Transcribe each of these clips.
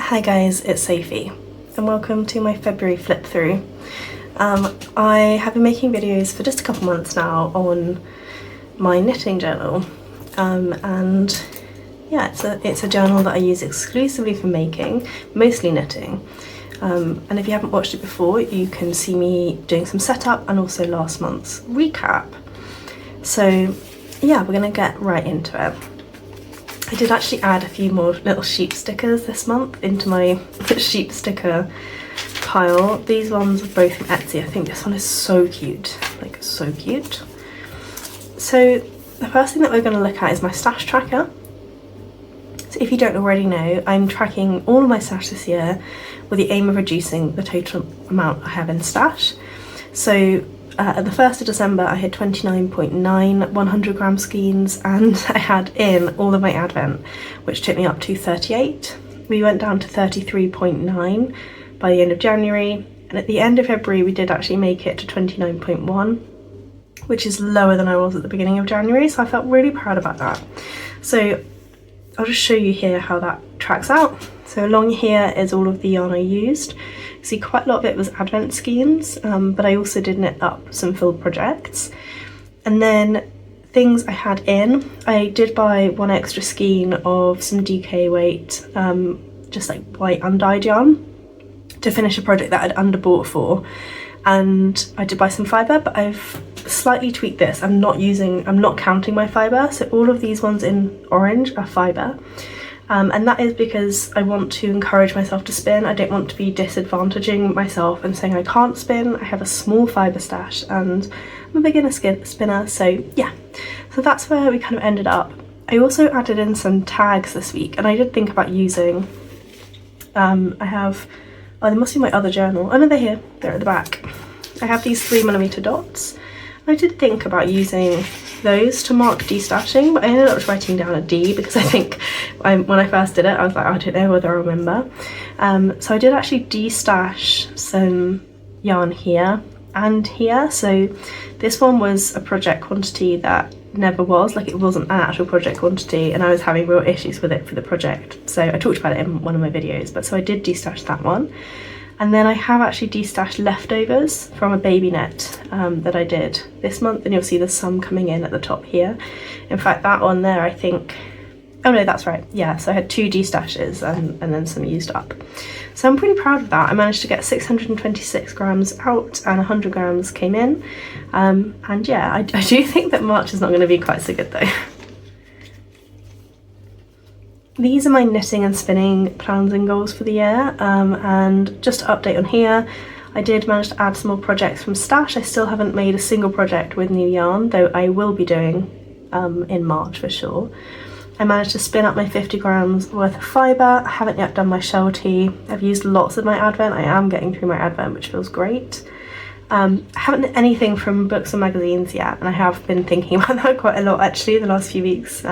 Hi guys, it's Sophie and welcome to my February flip through. I have been making videos for just a couple months now on my knitting journal, and yeah, it's a journal that I use exclusively for making, mostly knitting. And if you haven't watched it before, you can see me doing some setup and also last month's recap. So yeah, we're gonna get right into it. I did actually add a few more little sheep stickers this month into my sheep sticker pile. These ones are both from Etsy. I think this one is so cute, like so cute. So the first thing that we're going to look at is my stash tracker. So if you don't already know, I'm tracking all of my stash this year with the aim of reducing the total amount I have in stash. So at the 1st of December I had 29.9 100g skeins, and I had in all of my advent, which took me up to 38. We went down to 33.9 by the end of January, and at the end of February we did actually make it to 29.1, which is lower than I was at the beginning of January, so I felt really proud about that. So I'll just show you here how that tracks out. So along here is all of the yarn I used. See, quite a lot of it was advent skeins, but I also did knit up some filled projects. And then things I had in, I did buy one extra skein of some DK weight, just like white undyed yarn, to finish a project that I'd underbought for. And I did buy some fibre, but I've slightly tweaked this. I'm not counting my fibre, so all of these ones in orange are fibre. And that is because I want to encourage myself to spin. I don't want to be disadvantaging myself and saying I can't spin. I have a small fibre stash and I'm a beginner spinner, so yeah. So that's where we kind of ended up. I also added in some tags this week, and I did think about using, oh, they must be my other journal. Oh no, they're here, they're at the back. I have these 3mm dots. I did think about using those to mark destashing, but I ended up writing down a D because I think when I first did it I was like, I don't know whether I remember. So I did actually destash some yarn here and here. So this one was a project quantity that never was, like it wasn't an actual project quantity, and I was having real issues with it for the project, so I talked about it in one of my videos. But so I did destash that one. And then I have actually destashed leftovers from a baby net that I did this month, and you'll see there's some coming in at the top here. In fact, that one there, I think, oh no, that's right, yeah, so I had 2 destashes and then some used up. So I'm pretty proud of that. I managed to get 626 grams out and 100 grams came in. And yeah, I do think that March is not going to be quite so good though. These are my knitting and spinning plans and goals for the year, and just to update on here, I did manage to add some more projects from stash. I still haven't made a single project with new yarn, though I will be doing in March for sure. I managed to spin up my 50 grams worth of fibre. I haven't yet done my shell tee. I've used lots of my advent. I am getting through my advent, which feels great. I haven't knit anything from books and magazines yet, and I have been thinking about that quite a lot actually the last few weeks.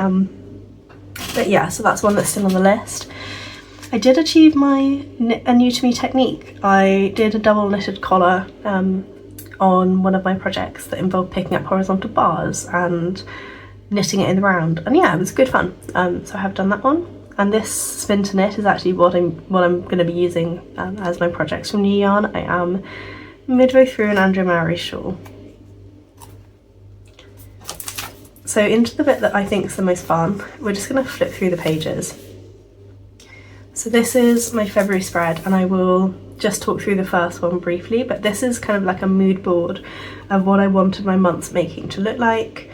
But yeah, so that's one that's still on the list. I did achieve a new to me technique. I did a double knitted collar on one of my projects that involved picking up horizontal bars and knitting it in the round, and yeah, it was good fun. So I have done that one, and this spin to knit is actually what I'm going to be using as my projects from new yarn. I am midway through an Andrea Mowry shawl. So into the bit that I think is the most fun, we're just going to flip through the pages. So this is my February spread, and I will just talk through the first one briefly, but this is kind of like a mood board of what I wanted my month's making to look like.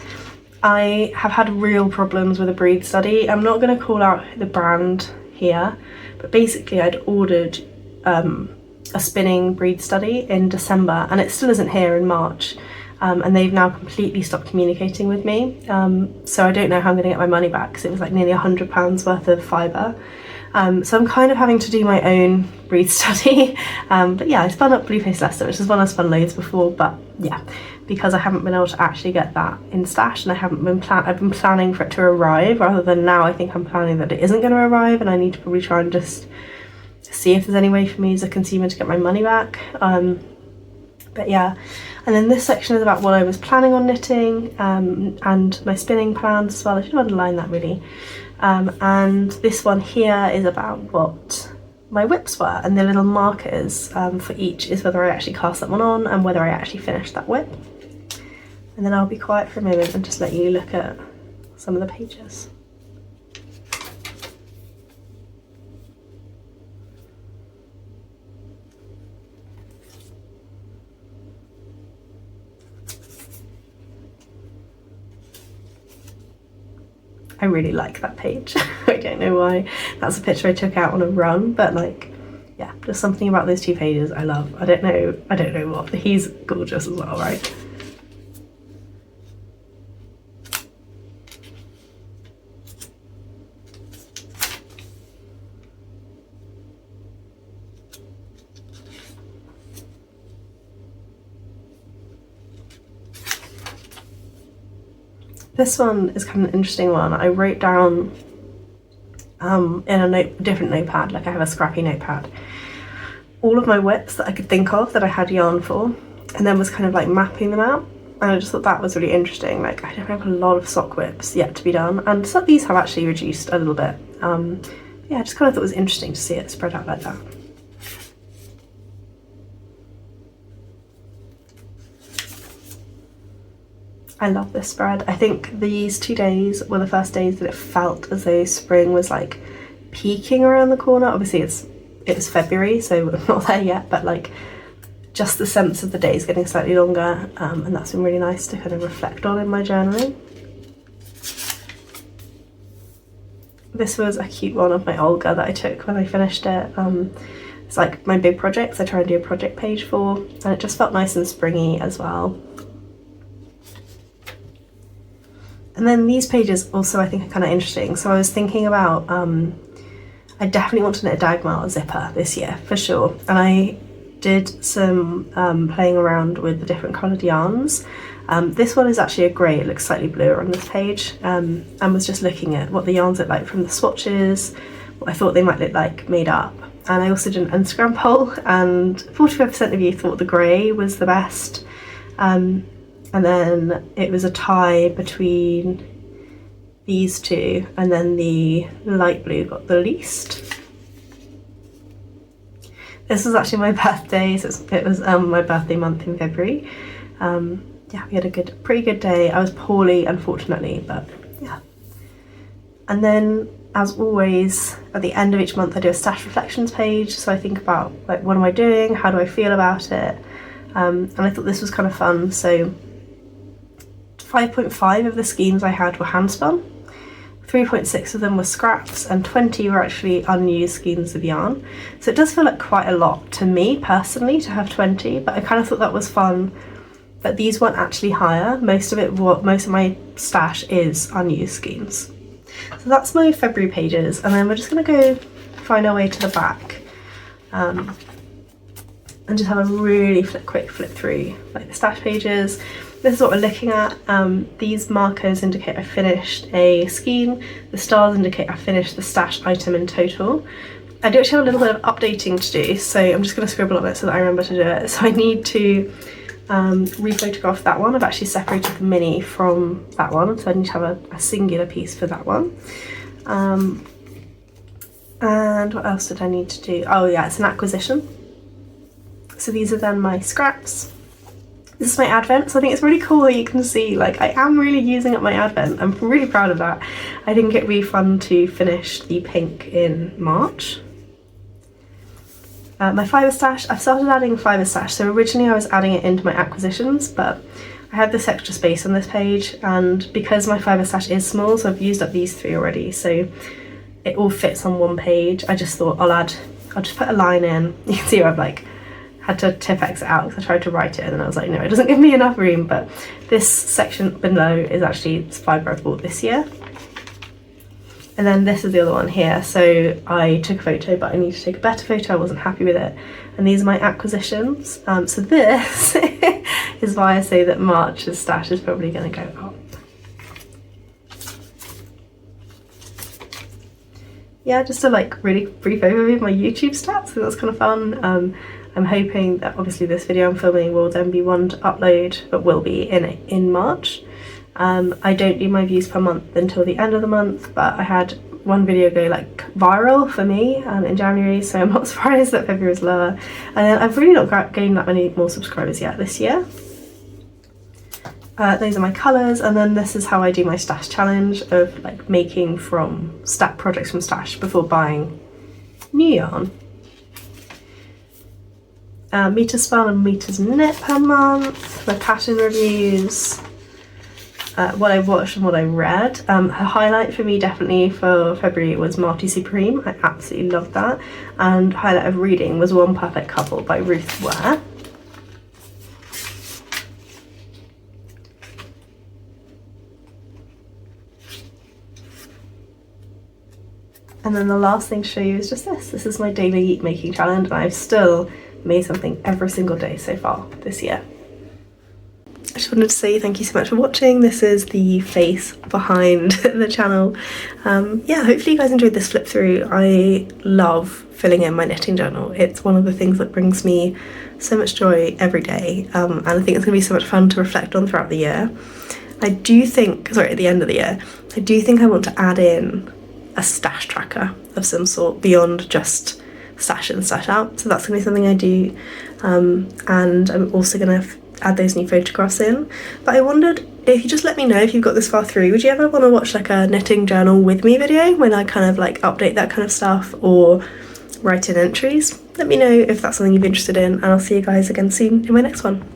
I have had real problems with a breed study. I'm not going to call out the brand here, but basically I'd ordered a spinning breed study in December, and it still isn't here in March. And they've now completely stopped communicating with me, so I don't know how I'm going to get my money back, because it was like nearly £100 worth of fibre. So I'm kind of having to do my own breed study, but yeah, I spun up Blueface Leicester, which is one I've spun loads before, but yeah, because I haven't been able to actually get that in stash, and I've been planning for it to arrive, rather than now I think I'm planning that it isn't going to arrive, and I need to probably try and just see if there's any way for me as a consumer to get my money back. But yeah, and then this section is about what I was planning on knitting, and my spinning plans as well. I should have underlined that really. And this one here is about what my whips were, and the little markers for each is whether I actually cast that one on and whether I actually finished that whip. And then I'll be quiet for a moment and just let you look at some of the pages. I really like that page. I don't know why. That's a picture I took out on a run, but like, yeah, there's something about those two pages I love. I don't know what. He's gorgeous as well, right? This one is kind of an interesting one. I wrote down in a different notepad, like I have a scrappy notepad, all of my whips that I could think of that I had yarn for, and then was kind of like mapping them out. And I just thought that was really interesting. Like I don't have a lot of sock whips yet to be done, and some of these have actually reduced a little bit. Yeah, I just kind of thought it was interesting to see it spread out like that. I love this spread. I think these 2 days were the first days that it felt as though spring was like peeking around the corner. Obviously it's February, so we're not there yet, but like just the sense of the days getting slightly longer, and that's been really nice to kind of reflect on in my journaling. This was a cute one of my Olga that I took when I finished it. It's like my big projects I try and do a project page for, and it just felt nice and springy as well. And then these pages also I think are kind of interesting. So I was thinking about, I definitely want to knit a Dagmar zipper this year for sure. And I did some playing around with the different coloured yarns. This one is actually a grey, it looks slightly bluer on this page, and was just looking at what the yarns look like from the swatches, what I thought they might look like made up. And I also did an Instagram poll, and 45% of you thought the grey was the best. And then it was a tie between these two, and then the light blue got the least. This was actually my birthday, so it was my birthday month in February. Yeah, we had a pretty good day. I was poorly, unfortunately, but yeah. And then, as always, at the end of each month I do a stash reflections page, so I think about like, what am I doing, how do I feel about it, and I thought this was kind of fun. So 5.5 of the skeins I had were hand spun, 3.6 of them were scraps, and 20 were actually unused skeins of yarn. So it does feel like quite a lot to me personally to have 20, but I kind of thought that was fun that these weren't actually higher. Most of my stash is unused skeins. So that's my February pages, and then we're just going to go find our way to the back and just have a really quick flip through like the stash pages. This is what we're looking at. These markers indicate I finished a skein. The stars indicate I finished the stash item in total. I do actually have a little bit of updating to do, so I'm just going to scribble on it so that I remember to do it. So I need to rephotograph that one. I've actually separated the mini from that one, so I need to have a singular piece for that one. And what else did I need to do? Oh yeah, it's an acquisition. So these are then my scraps. This is my advent, so I think it's really cool that you can see like I am really using up my advent. I'm really proud of that. I think it'd be fun to finish the pink in March. My fibre stash, I've started adding fibre stash. So originally I was adding it into my acquisitions, but I had this extra space on this page, and because my fibre stash is small, so I've used up these 3 already, so it all fits on one page. I just thought I'll just put a line in. You can see I've like had to Tipp-Ex it out because I tried to write it and then I was like, no, it doesn't give me enough room. But this section below is actually fibre I bought this year. And then this is the other one here. So I took a photo, but I need to take a better photo. I wasn't happy with it. And these are my acquisitions. So this is why I say that March's stash is probably going to go up. Yeah, just a like really brief overview of my YouTube stats, so that's kind of fun. I'm hoping that obviously this video I'm filming will then be one to upload, but will be in March. I don't do my views per month until the end of the month, but I had one video go like viral for me in January, so I'm not surprised that February was lower. And then I've really not gained that many more subscribers yet this year. Those are my colours, and then this is how I do my stash challenge of like making from projects from stash before buying new yarn. Meters spun and meters knit per month, my pattern reviews, what I've watched and what I read. A highlight for me definitely for February was Marty Supreme. I absolutely loved that. And highlight of reading was One Perfect Couple by Ruth Ware. And then the last thing to show you is just this. This is my daily making challenge, and I've still made something every single day so far this year. I just wanted to say thank you so much for watching. This is the face behind the channel. Yeah, hopefully you guys enjoyed this flip through. I love filling in my knitting journal. It's one of the things that brings me so much joy every day, and I think it's going to be so much fun to reflect on throughout the year. at the end of the year, I do think I want to add in a stash tracker of some sort beyond just stash in, stash out. So that's going to be something I do, and I'm also going to add those new photographs in. But I wondered if you just let me know if you've got this far through, would you ever want to watch like a knitting journal with me video when I kind of like update that kind of stuff or write in entries? Let me know if that's something you'd be interested in, and I'll see you guys again soon in my next one.